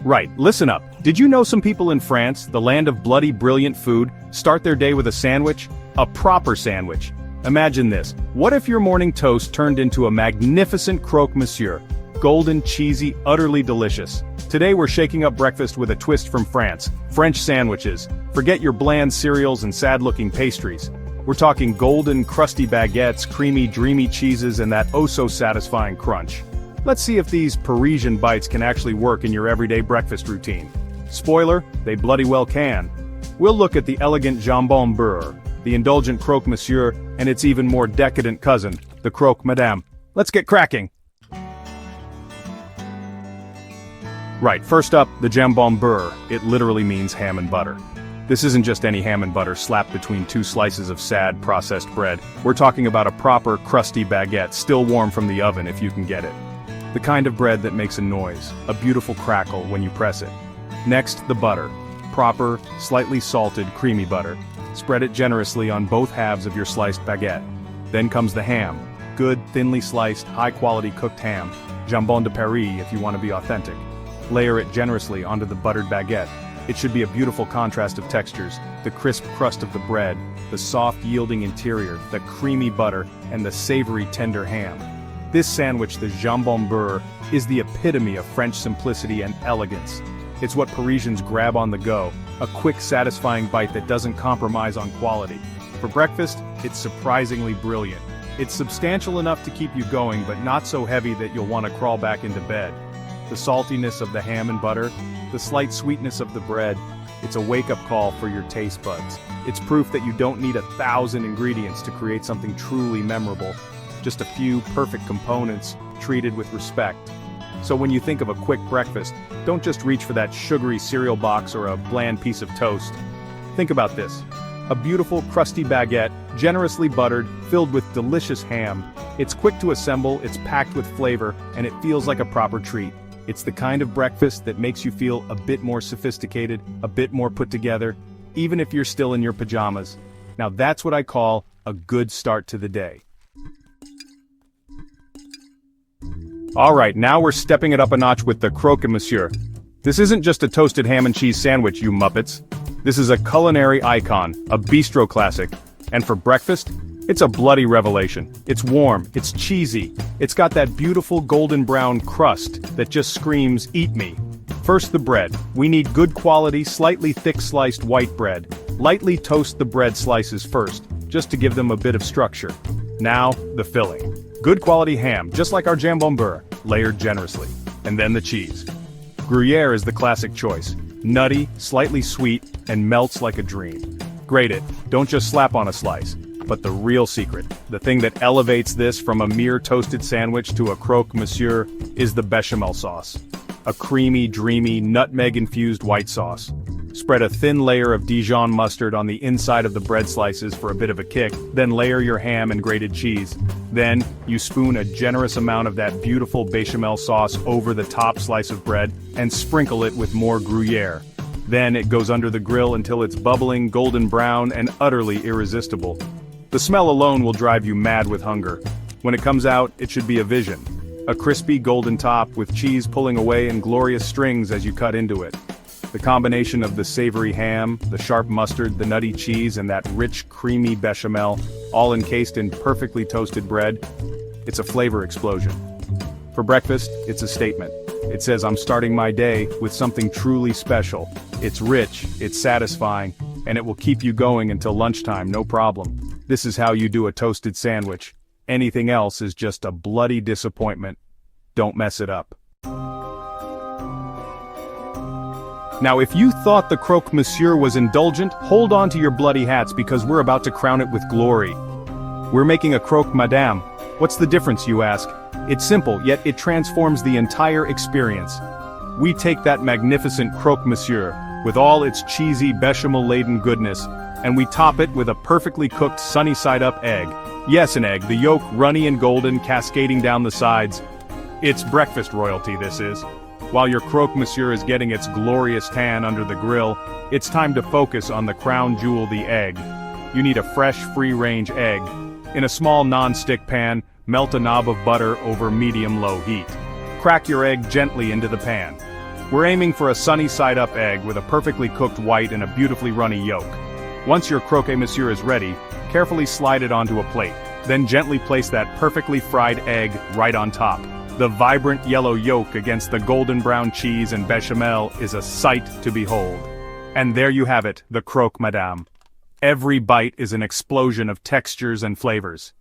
Right, listen up. Did you know some people in France, the land of bloody brilliant food, start their day with a sandwich? A proper sandwich. Imagine this. What if your morning toast turned into a magnificent Croque Monsieur? Golden, cheesy, utterly delicious. Today we're shaking up breakfast with a twist from France. French sandwiches. Forget your bland cereals and sad-looking pastries. We're talking golden, crusty baguettes, creamy, dreamy cheeses, and that oh-so-satisfying crunch. Let's see if these Parisian bites can actually work in your everyday breakfast routine. Spoiler, they bloody well can. We'll look at the elegant Jambon-Beurre, the indulgent Croque Monsieur, and its even more decadent cousin, the Croque Madame. Let's get cracking! Right, first up, the Jambon-Beurre. It literally means ham and butter. This isn't just any ham and butter slapped between two slices of sad, processed bread. We're talking about a proper, crusty baguette, still warm from the oven if you can get it. The kind of bread that makes a noise, a beautiful crackle when you press it. Next, the butter. Proper, slightly salted, creamy butter. Spread it generously on both halves of your sliced baguette. Then comes the ham. Good, thinly sliced, high-quality cooked ham. Jambon de Paris if you want to be authentic. Layer it generously onto the buttered baguette. It should be a beautiful contrast of textures, the crisp crust of the bread, the soft yielding interior, the creamy butter, and the savory tender ham. This sandwich, the Jambon-Beurre, is the epitome of French simplicity and elegance. It's what Parisians grab on the go, a quick, satisfying bite that doesn't compromise on quality. For breakfast, it's surprisingly brilliant. It's substantial enough to keep you going, but not so heavy that you'll want to crawl back into bed. The saltiness of the ham and butter, the slight sweetness of the bread, it's a wake-up call for your taste buds. It's proof that you don't need 1,000 ingredients to create something truly memorable. Just a few perfect components, treated with respect. So when you think of a quick breakfast, don't just reach for that sugary cereal box or a bland piece of toast. Think about this. A beautiful, crusty baguette, generously buttered, filled with delicious ham. It's quick to assemble, it's packed with flavor, and it feels like a proper treat. It's the kind of breakfast that makes you feel a bit more sophisticated, a bit more put together, even if you're still in your pajamas. Now that's what I call a good start to the day. Alright, now we're stepping it up a notch with the Croque Monsieur. This isn't just a toasted ham and cheese sandwich, you muppets. This is a culinary icon, a bistro classic. And for breakfast, it's a bloody revelation. It's warm, it's cheesy, it's got that beautiful golden brown crust that just screams, eat me. First the bread. We need good quality, slightly thick sliced white bread. Lightly toast the bread slices first, just to give them a bit of structure. Now, the filling. Good quality ham, just like our Jambon-Beurre, layered generously. And then the cheese. Gruyere is the classic choice. Nutty, slightly sweet, and melts like a dream. Grate it, don't just slap on a slice. But the real secret, the thing that elevates this from a mere toasted sandwich to a Croque Monsieur, is the bechamel sauce. A creamy, dreamy, nutmeg-infused white sauce. Spread a thin layer of Dijon mustard on the inside of the bread slices for a bit of a kick, then layer your ham and grated cheese. Then, you spoon a generous amount of that beautiful bechamel sauce over the top slice of bread, and sprinkle it with more Gruyere. Then it goes under the grill until it's bubbling, golden brown, and utterly irresistible. The smell alone will drive you mad with hunger. When it comes out, it should be a vision. A crispy golden top with cheese pulling away in glorious strings as you cut into it. The combination of the savory ham, the sharp mustard, the nutty cheese, and that rich, creamy bechamel, all encased in perfectly toasted bread, it's a flavor explosion. For breakfast, it's a statement. It says I'm starting my day with something truly special. It's rich, it's satisfying, and it will keep you going until lunchtime, no problem. This is how you do a toasted sandwich. Anything else is just a bloody disappointment. Don't mess it up. Now if you thought the Croque Monsieur was indulgent, hold on to your bloody hats because we're about to crown it with glory. We're making a Croque Madame. What's the difference, you ask? It's simple, yet it transforms the entire experience. We take that magnificent Croque Monsieur, with all its cheesy, bechamel-laden goodness, and we top it with a perfectly cooked sunny-side-up egg. Yes, an egg, the yolk runny and golden, cascading down the sides. It's breakfast royalty, this is. While your Croque Monsieur is getting its glorious tan under the grill, it's time to focus on the crown jewel, the egg. You need a fresh, free-range egg. In a small non-stick pan, melt a knob of butter over medium-low heat. Crack your egg gently into the pan. We're aiming for a sunny side-up egg with a perfectly cooked white and a beautifully runny yolk. Once your Croque Monsieur is ready, carefully slide it onto a plate. Then gently place that perfectly fried egg right on top. The vibrant yellow yolk against the golden brown cheese and bechamel is a sight to behold. And there you have it, the croque madame. Every bite is an explosion of textures and flavors.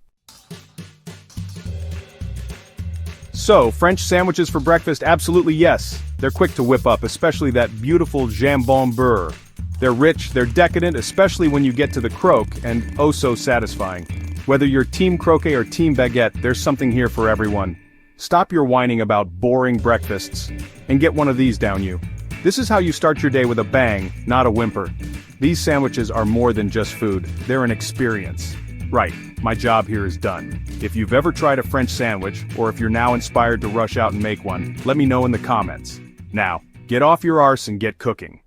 So, French sandwiches for breakfast? Absolutely yes. They're quick to whip up, especially that beautiful Jambon-Beurre. They're rich, they're decadent, especially when you get to the croque, and oh so satisfying. Whether you're Team Croque or Team Baguette, there's something here for everyone. Stop your whining about boring breakfasts, and get one of these down you. This is how you start your day with a bang, not a whimper. These sandwiches are more than just food, they're an experience. Right, my job here is done. If you've ever tried a French sandwich, or if you're now inspired to rush out and make one, let me know in the comments. Now, get off your arse and get cooking.